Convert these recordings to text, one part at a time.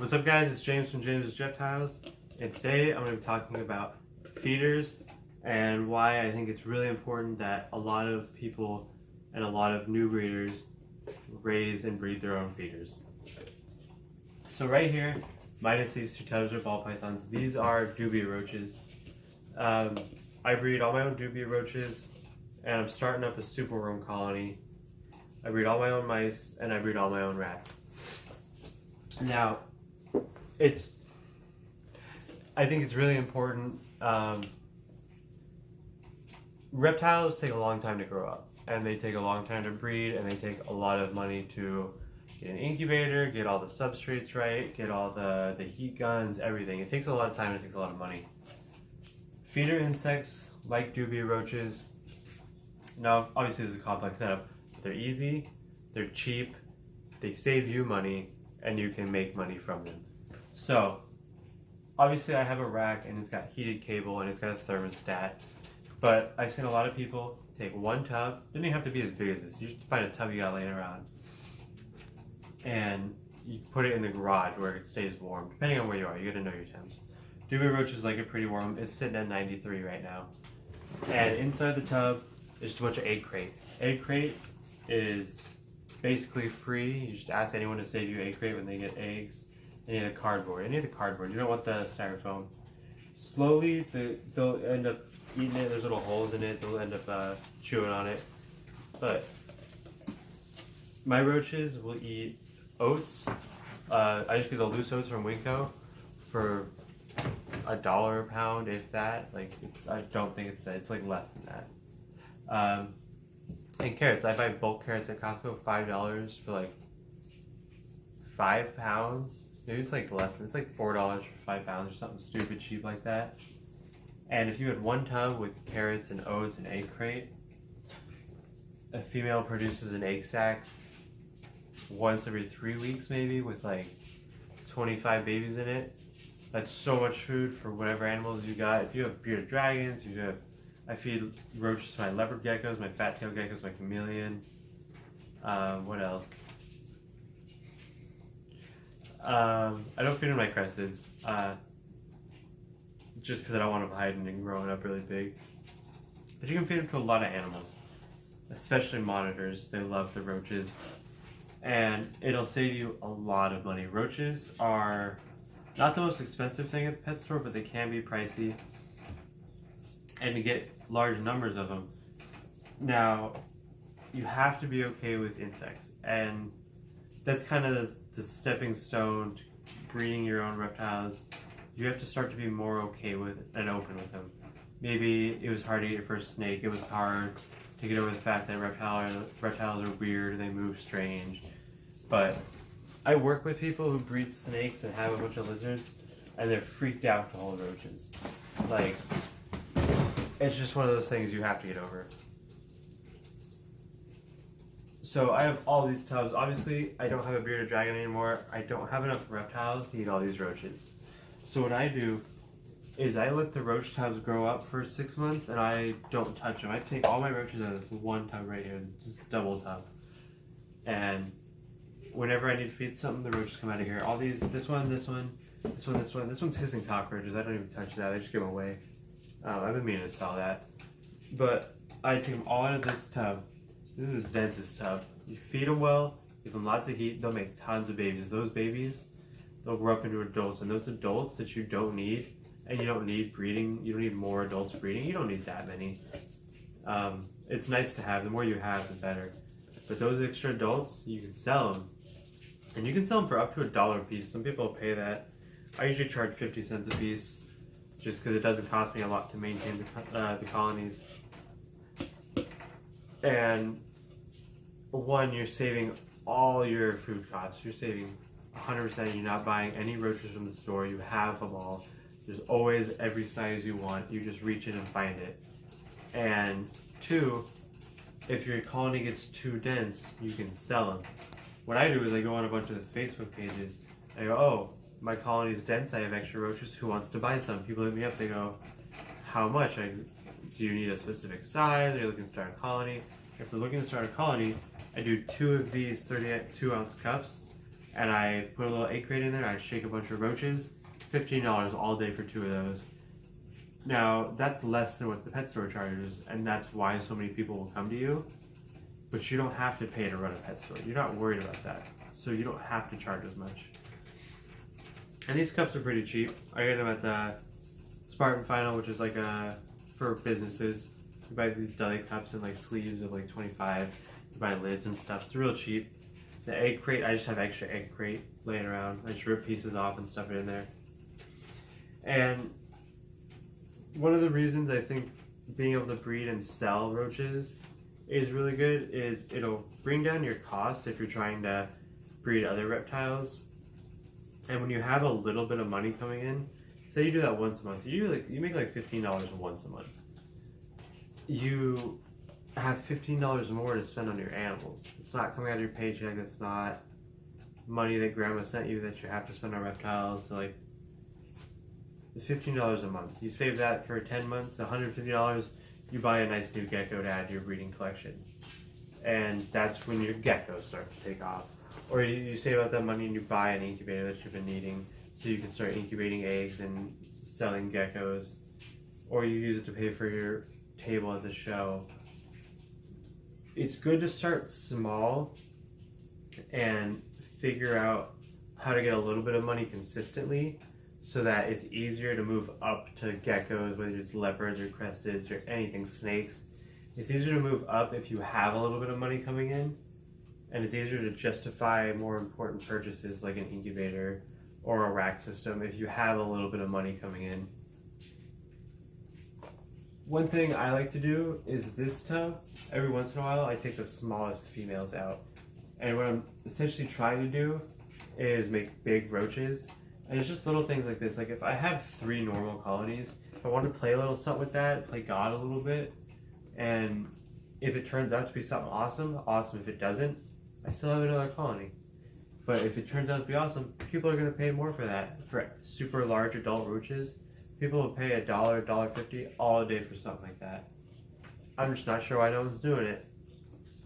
What's up guys, it's James from James's Reptiles, and today I'm going to be talking about feeders and why I think it's really important that a lot of people and a lot of new breeders raise and breed their own feeders. So right here, minus these two tubs are ball pythons, these are dubia roaches. I breed all my own dubia roaches, and I'm starting up a super worm colony. I breed all my own mice, and I breed all my own rats. Now, I think it's really important. Reptiles take a long time to grow up, and they take a long time to breed, and they take a lot of money to get an incubator, get all the substrates right, get all the heat guns, everything. It takes a lot of time, it takes a lot of money. Feeder insects like dubia roaches, now obviously this is a complex setup, but they're easy, they're cheap, they save you money, and you can make money from them. So, obviously I have a rack and it's got heated cable and it's got a thermostat, but I've seen a lot of people take one tub, doesn't even have to be as big as this, you just find a tub you got laying around, and you put it in the garage where it stays warm, depending on where you are, you gotta know your temps. Dubia roaches like it pretty warm, it's sitting at 93 right now. And inside the tub is just a bunch of egg crate. Egg crate is basically free. You just ask anyone to save you egg crate when they get eggs. Any of the cardboard. You don't want the styrofoam. Slowly, they'll end up eating it. There's little holes in it. They'll end up chewing on it. But my roaches will eat oats. I just get the loose oats from Winco for $1 a pound, if that. Like I don't think it's that. It's like less than that. And carrots. I buy bulk carrots at Costco, $5 for like 5 pounds. Maybe it's like less than, it's like $4 for 5 pounds or something stupid cheap like that. And if you had one tub with carrots and oats and egg crate, a female produces an egg sac once every 3 weeks maybe with like 25 babies in it. That's so much food for whatever animals you got. If you have bearded dragons, I feed roaches to my leopard geckos, my fat-tailed geckos, my chameleon. What else? I don't feed them my cressids, just because I don't want them hiding and growing up really big. But you can feed them to a lot of animals, especially monitors. They love the roaches, and it'll save you a lot of money. Roaches are not the most expensive thing at the pet store, but they can be pricey, and to get large numbers of them. Now, you have to be okay with insects, and that's kind of the stepping stone to breeding your own reptiles. You have to start to be more okay with and open with them. Maybe it was hard to get your first snake, it was hard to get over the fact that reptiles are weird, they move strange, but I work with people who breed snakes and have a bunch of lizards, and they're freaked out to hold roaches. Like, it's just one of those things you have to get over. So I have all these tubs. Obviously, I don't have a bearded dragon anymore. I don't have enough reptiles to eat all these roaches. So what I do is I let the roach tubs grow up for 6 months, and I don't touch them. I take all my roaches out of this one tub right here, just double tub. And whenever I need to feed something, the roaches come out of here. All these, this one's hissing cockroaches. I don't even touch that. I just give them away. I've been meaning to sell that. But I take them all out of this tub. This is the densest tub. You feed them well, give them lots of heat, they'll make tons of babies. Those babies, they'll grow up into adults. And those adults that you don't need, and you don't need breeding, you don't need more adults breeding, you don't need that many. It's nice to have. The more you have, the better. But those extra adults, you can sell them. And you can sell them for up to $1 a piece. Some people pay that. I usually charge 50 cents a piece, just because it doesn't cost me a lot to maintain the colonies. And one, you're saving all your food costs. You're saving 100%. You're not buying any roaches from the store. You have them all. There's always every size you want. You just reach in and find it. And two, if your colony gets too dense, you can sell them. What I do is I go on a bunch of the Facebook pages. And I go, oh, my colony is dense. I have extra roaches. Who wants to buy some? People hit me up. They go, how much? Do you need a specific size? Are you looking to start a colony? If they're looking to start a colony, I do 2 of these 32-ounce cups and I put a little egg crate in there. I shake a bunch of roaches. $15 all day for 2 of those. Now that's less than what the pet store charges, and that's why so many people will come to you. But you don't have to pay to run a pet store. You're not worried about that, so you don't have to charge as much. And these cups are pretty cheap. I get them at the Spartan Final, which is like for businesses. You buy these deli cups and like sleeves of like 25. You buy lids and stuff. It's real cheap. The egg crate, I just have extra egg crate laying around. I just rip pieces off and stuff it in there. And one of the reasons I think being able to breed and sell roaches is really good is it'll bring down your cost if you're trying to breed other reptiles. And when you have a little bit of money coming in, say you do that once a month, you make like $15 once a month. You have $15 more to spend on your animals. It's not coming out of your paycheck. It's not money that grandma sent you that you have to spend on reptiles. To like $15 a month. You save that for 10 months, $150. You buy a nice new gecko to add to your breeding collection, and that's when your geckos start to take off. Or you save out that money and you buy an incubator that you've been needing, so you can start incubating eggs and selling geckos. Or you use it to pay for your table at the show. It's good to start small and figure out how to get a little bit of money consistently, so that it's easier to move up to geckos, whether it's leopards or cresteds or anything, snakes. It's easier to move up if you have a little bit of money coming in, and it's easier to justify more important purchases like an incubator or a rack system if you have a little bit of money coming in. One thing I like to do is this tub, every once in a while I take the smallest females out. And what I'm essentially trying to do is make big roaches. And it's just little things like this. Like if I have 3 normal colonies, if I want to play a little something with that, play God a little bit, and if it turns out to be something awesome, awesome. If it doesn't, I still have another colony. But if it turns out to be awesome, people are going to pay more for that. For super large adult roaches, people will pay $1, $1.50 all day for something like that. I'm just not sure why no one's doing it.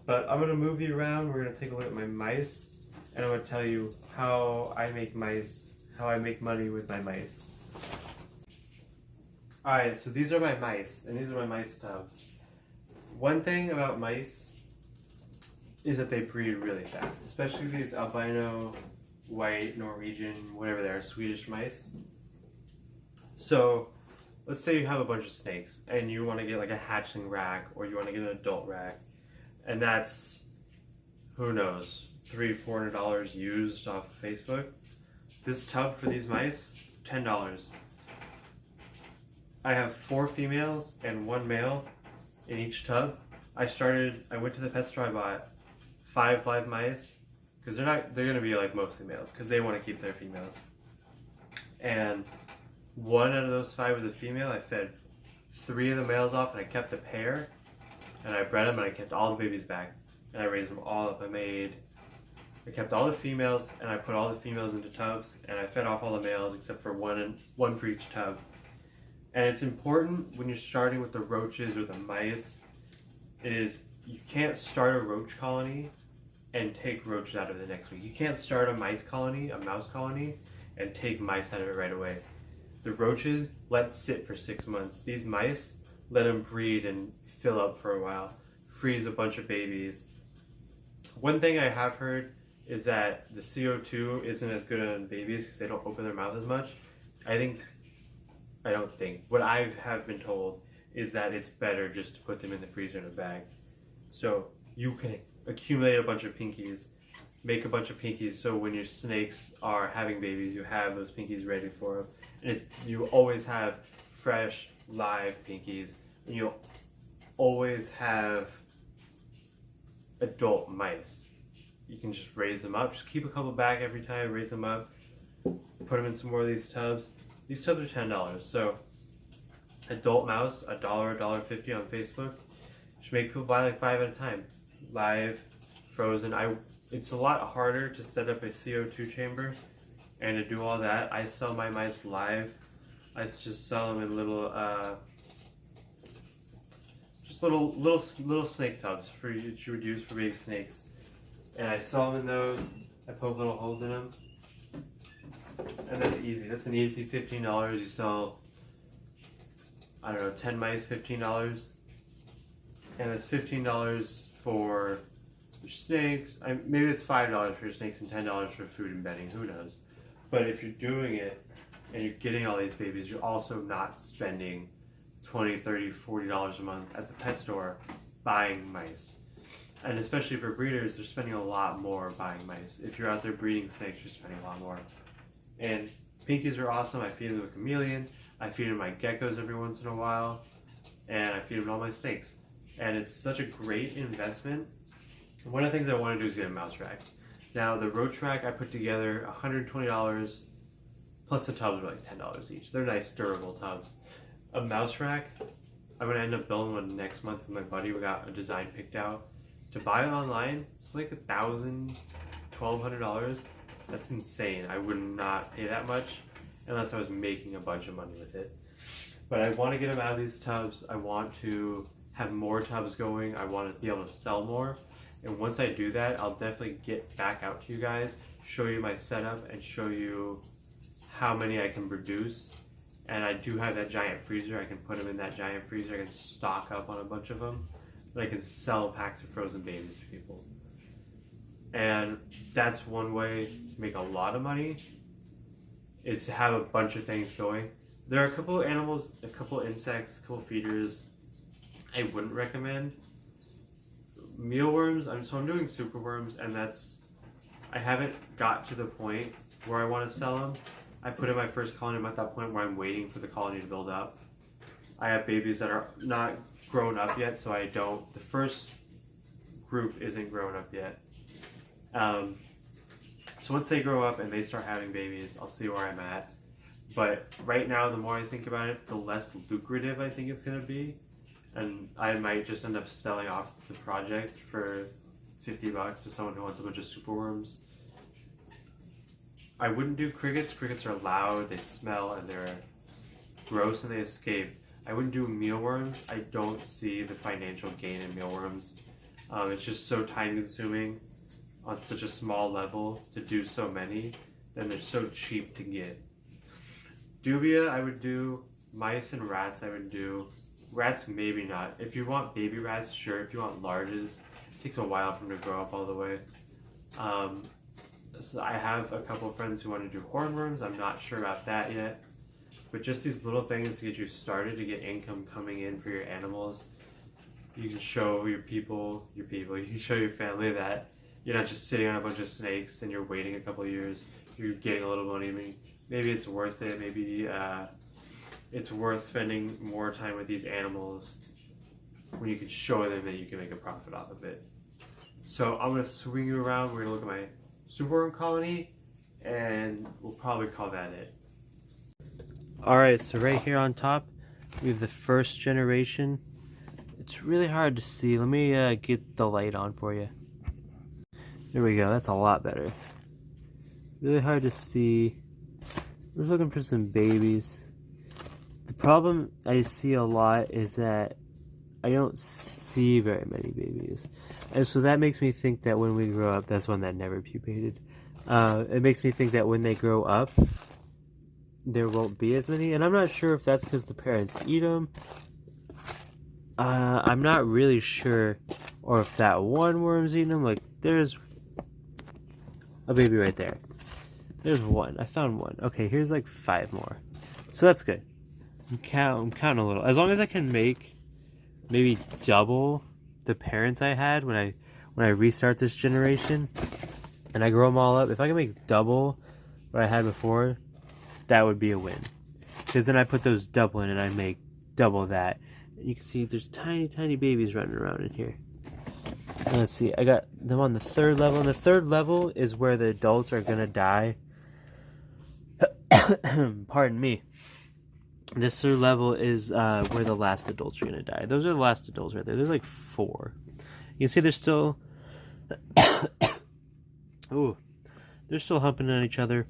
But I'm going to move you around. We're going to take a look at my mice, and I'm going to tell you how I make money with my mice. Alright, so these are my mice, and these are my mice tubs. One thing about mice is that they breed really fast, especially these albino, white, Norwegian, whatever they are, Swedish mice. So, let's say you have a bunch of snakes, and you want to get like a hatchling rack, or you want to get an adult rack, and that's, who knows, $300-$400 used off of Facebook. This tub for these mice, $10. I have 4 females and 1 male in each tub. I went to the pet store, I bought 5 live mice, because they're gonna be like mostly males, because they want to keep their females. And 1 out of those 5 was a female. I fed 3 of the males off, and I kept the pair, and I bred them, and I kept all the babies back, and I raised them all up. I kept all the females, and I put all the females into tubs, and I fed off all the males except for one for each tub. And it's important when you're starting with the roaches or the mice, is you can't start a roach colony and take roaches out of it the next week. You can't start a mouse colony, and take mice out of it right away. The roaches let sit for 6 months. These mice, let them breed and fill up for a while, freeze a bunch of babies. One thing I have heard is that the CO2 isn't as good on babies because they don't open their mouth as much. What I have been told is that it's better just to put them in the freezer in a bag. So you can accumulate a bunch of pinkies, make a bunch of pinkies, so when your snakes are having babies, you have those pinkies ready for them. And you always have fresh, live pinkies, and you'll always have adult mice. You can just raise them up. Just keep a couple back every time, raise them up, put them in some more of these tubs. These tubs are $10. So adult mouse, $1, $1.50 on Facebook. Just make people buy like 5 at a time. Live, frozen. It's a lot harder to set up a CO2 chamber and to do all that. I sell my mice live. I just sell them in little little snake tubs that you would use for big snakes. And I sell them in those. I poke little holes in them. And that's easy. That's an easy $15. You sell, I don't know, 10 mice, $15. And that's $15 for your snakes. Maybe it's $5 for your snakes and $10 for food and bedding. Who knows? But if you're doing it and you're getting all these babies, you're also not spending $20, $30, $40 a month at the pet store buying mice. And especially for breeders, they're spending a lot more buying mice. If you're out there breeding snakes, you're spending a lot more. And pinkies are awesome. I feed them a chameleon. I feed them my geckos every once in a while. And I feed them all my snakes. And it's such a great investment. One of the things I want to do is get a mouse rack. Now, the roach rack I put together, $120, plus the tubs are like $10 each. They're nice, durable tubs. A mouse rack, I'm going to end up building one next month with my buddy. We got a design picked out. To buy it online, it's like $1,000, $1,200. That's insane. I would not pay that much unless I was making a bunch of money with it. But I want to get them out of these tubs. I want to have more tubs going. I want to be able to sell more. And once I do that, I'll definitely get back out to you guys, show you my setup, and show you how many I can produce. And I do have that giant freezer. I can put them in that giant freezer. I can stock up on a bunch of them. But I can sell packs of frozen babies to people. And that's one way to make a lot of money, is to have a bunch of things going. There are a couple of animals, a couple of insects, a couple of feeders I wouldn't recommend. Mealworms, so I'm doing superworms, and I haven't got to the point where I want to sell them. I put in my first colony. I'm at that point where I'm waiting for the colony to build up. I have babies that are not grown up yet, so the first group isn't grown up yet. So once they grow up and they start having babies, I'll see where I'm at. But right now, the more I think about it, the less lucrative I think it's going to be. And I might just end up selling off the project for $50 to someone who wants a bunch of superworms. I wouldn't do crickets. Crickets are loud, they smell, and they're gross, and they escape. I wouldn't do mealworms. I don't see the financial gain in mealworms. It's just so time consuming on such a small level to do so many, and they're so cheap to get. Dubia, I would do. Mice and rats, I would do. Rats, maybe not. If you want baby rats, sure. If you want larges, it takes a while for them to grow up all the way. So I have a couple of friends who want to do hornworms. I'm not sure about that yet. But just these little things to get you started, to get income coming in for your animals. You can show you can show your family that you're not just sitting on a bunch of snakes and you're waiting a couple of years. You're getting a little money. Maybe it's worth it. Maybe it's worth spending more time with these animals when you can show them that you can make a profit off of it. So I'm going to swing you around. We're going to look at my superworm colony, and we'll probably call that it. Alright, so right here on top, we have the first generation. It's really hard to see. Let me get the light on for you. There we go. That's a lot better. Really hard to see. We're looking for some babies. The problem I see a lot is that I don't see very many babies. And so that makes me think that when we grow up, that's one that never pupated. It makes me think that when they grow up, there won't be as many. And I'm not sure if that's because the parents eat them. I'm not really sure. Or if that one worm's eating them. Like, there's a baby right there. There's one. I found one. Okay, here's like 5 more. So that's good. I'm counting a little. As long as I can make maybe double the parents I had when I restart this generation and I grow them all up. If I can make double what I had before, that would be a win. Because then I put those double in and I make double that. And you can see there's tiny, tiny babies running around in here. And let's see, I got them on the 3rd level. And the 3rd level is where the adults are going to die. Pardon me. This 3rd level is where the last adults are going to die. Those are the last adults right there. There's like 4. You can see they're still... Ooh. They're still humping on each other.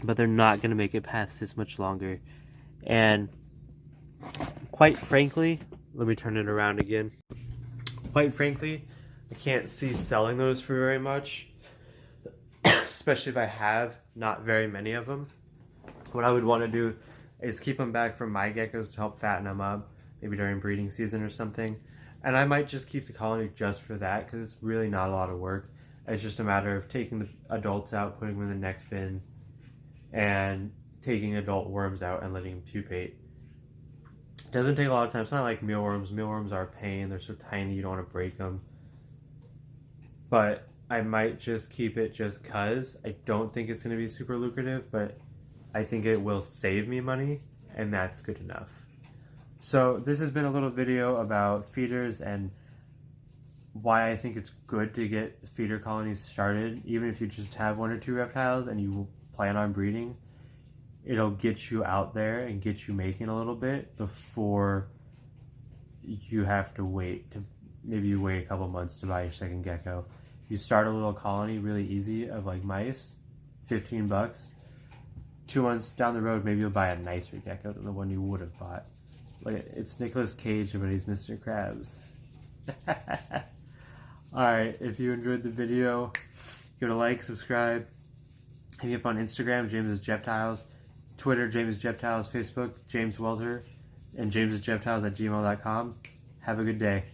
But they're not going to make it past this much longer. And quite frankly... Let me turn it around again. Quite frankly, I can't see selling those for very much. especially if I have not very many of them. What I would want to do is keep them back from my geckos to help fatten them up, maybe during breeding season or something. And I might just keep the colony just for that, because it's really not a lot of work. It's just a matter of taking the adults out, putting them in the next bin, and taking adult worms out and letting them pupate. It doesn't take a lot of time. It's not like mealworms. Mealworms are a pain. They're so tiny, you don't want to break them. But I might just keep it just because. I don't think it's going to be super lucrative, but I think it will save me money, and that's good enough. So this has been a little video about feeders and why I think it's good to get feeder colonies started. Even if you just have 1 or 2 reptiles and you plan on breeding, it'll get you out there and get you making a little bit before you have to wait. Maybe you wait a couple months to buy your second gecko. You start a little colony really easy of like mice, $15. 2 months down the road, maybe you'll buy a nicer gecko than the one you would have bought. Like, it's Nicolas Cage, but he's Mr. Krabs. Alright, if you enjoyed the video, give it a like, subscribe. Hit me up on Instagram, James' Jeptiles, Twitter, James' Jeptiles, Facebook, James Welter, and james'sjeptiles@gmail.com. Have a good day.